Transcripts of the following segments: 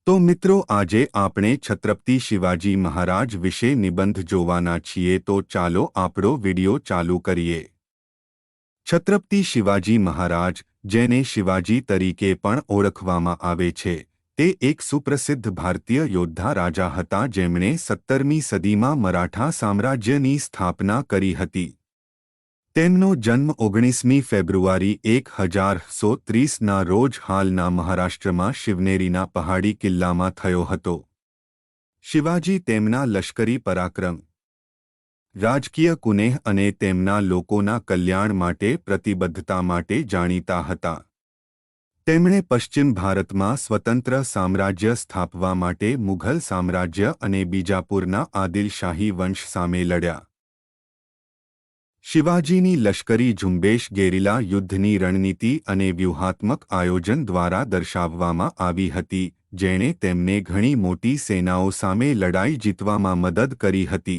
તો મિત્રો આજે આપણે છત્રપતિ શિવાજી મહારાજ વિશે નિબંધ જોવાના છીએ તો ચાલો આપણો વિડિયો ચાલુ કરીએ। છત્રપતિ શિવાજી મહારાજ જેને શિવાજી તરીકે પણ ઓળખવામાં આવે છે તે એક સુપ્રસિદ્ધ ભારતીય યોદ્ધા રાજા હતા જેમણે 17મી સદીમાં મરાઠા સામ્રાજ્યની સ્થાપના કરી હતી। તેમનો જન્મ 19મી ફેબ્રુઆરી 1130ના રોજ હાલના મહારાષ્ટ્રમાં શિવનેરીના પહાડી કિલ્લામાં થયો હતો। શિવાજી તેમના લશ્કરી પરાક્રમ, રાજકીય કુનેહ અને તેમના લોકોના કલ્યાણ માટે પ્રતિબદ્ધતા માટે જાણીતા હતા। તેમણે પશ્ચિમ ભારતમાં સ્વતંત્ર સામ્રાજ્ય સ્થાપવા માટે મુઘલ સામ્રાજ્ય અને બીજાપુરના આદિલશાહી વંશ સામે લડ્યા। શિવાજીની લશ્કરી ઝુંબેશ ગેરિલા યુદ્ધની રણનીતિ અને વ્યૂહાત્મક આયોજન દ્વારા દર્શાવવામાં આવી હતી જેણે તેમને ઘણી મોટી સેનાઓ સામે લડાઈ જીતવામાં મદદ કરી હતી।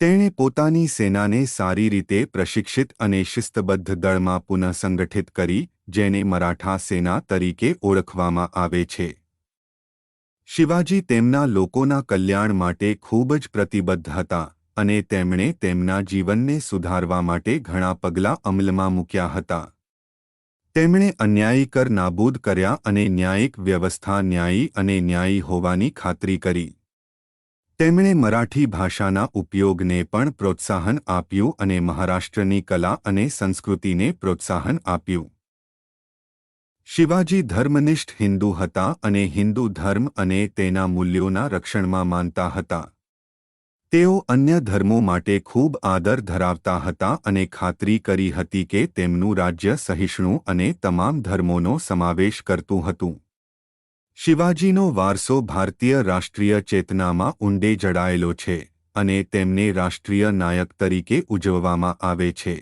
તેણે પોતાની સેનાને સારી રીતે પ્રશિક્ષિત અને શિસ્તબદ્ધ દળમાં પુનઃસંગઠિત કરી જેને મરાઠા સેના તરીકે ઓળખવામાં આવે છે। શિવાજી તેમના લોકોના કલ્યાણ માટે ખૂબ જ પ્રતિબદ્ધ હતા અને તેમણે તેમના જીવનને સુધારવા માટે ઘણા પગલાં અમલમાં મૂક્યા હતા। તેમણે અન્યાયી કર નાબૂદ કર્યા અને ન્યાયિક વ્યવસ્થા ન્યાયી અને ન્યાયી હોવાની ખાતરી કરી। તેમણે મરાઠી ભાષાના ઉપયોગને પણ પ્રોત્સાહન આપ્યું અને મહારાષ્ટ્રની કલા અને સંસ્કૃતિને પ્રોત્સાહન આપ્યું। શિવાજી ધર્મનિષ્ઠ હિન્દુ હતા અને હિન્દુ ધર્મ અને તેના મૂલ્યોના રક્ષણમાં માનતા હતા। તેઓ અન્ય ધર્મો માટે ખૂબ આદર ધરાવતા હતા અને ખાતરી કરી હતી કે તેમનું રાજ્ય સહિષ્ણુ અને તમામ ધર્મોનો સમાવેશ કરતું હતું। શિવાજીનો વારસો ભારતીય રાષ્ટ્રીય ચેતનામાં ઊંડે જડાયેલો છે અને તેમને રાષ્ટ્રીય નાયક તરીકે ઉજવવામાં આવે છે।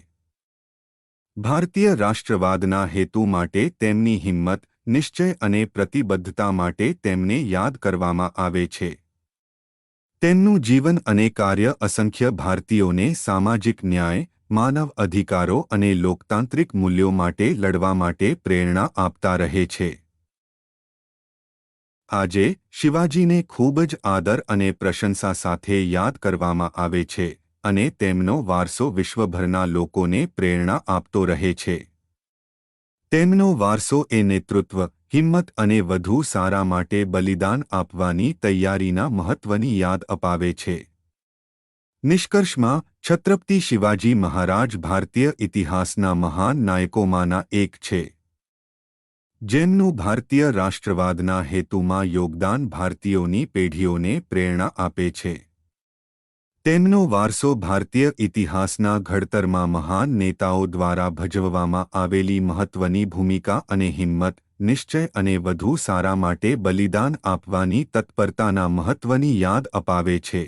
ભારતીય રાષ્ટ્રવાદના હેતુ માટે તેમની હિંમત, નિશ્ચય અને પ્રતિબદ્ધતા માટે તેમને યાદ કરવામાં આવે છે। તેમનું જીવન અને કાર્ય અસંખ્ય ભારતીયોને સામાજિક ન્યાય, માનવ અધિકારો અને લોકતાંત્રિક મૂલ્યો માટે લડવા માટે પ્રેરણા આપતા રહે છે। આજે શિવાજીને ખૂબ જ આદર અને પ્રશંસા સાથે યાદ કરવામાં આવે છે અને તેમનો વારસો વિશ્વભરના લોકોને પ્રેરણા આપતો રહે છે। તેમનો વારસો એ નેતૃત્વ, હિંમત અને વધુ સારા માટે બલિદાન આપવાની તૈયારીના મહત્વની યાદ અપાવે છે। નિષ્કર્ષમાં છત્રપતિ શિવાજી મહારાજ ભારતીય ઇતિહાસના મહાન નાયકોમાંના એક છે જેમનું ભારતીય રાષ્ટ્રવાદના હેતુમાં યોગદાન ભારતીયોની પેઢીઓને પ્રેરણા આપે છે। તેમનો વારસો ભારતીય ઇતિહાસના ઘડતરમાં મહાન નેતાઓ દ્વારા ભજવવામાં આવેલી મહત્વની ભૂમિકા અને હિંમત, નિશ્ચય અને વધુ સારા માટે બલિદાન આપવાની તત્પરતાના મહત્વની યાદ અપાવે છે।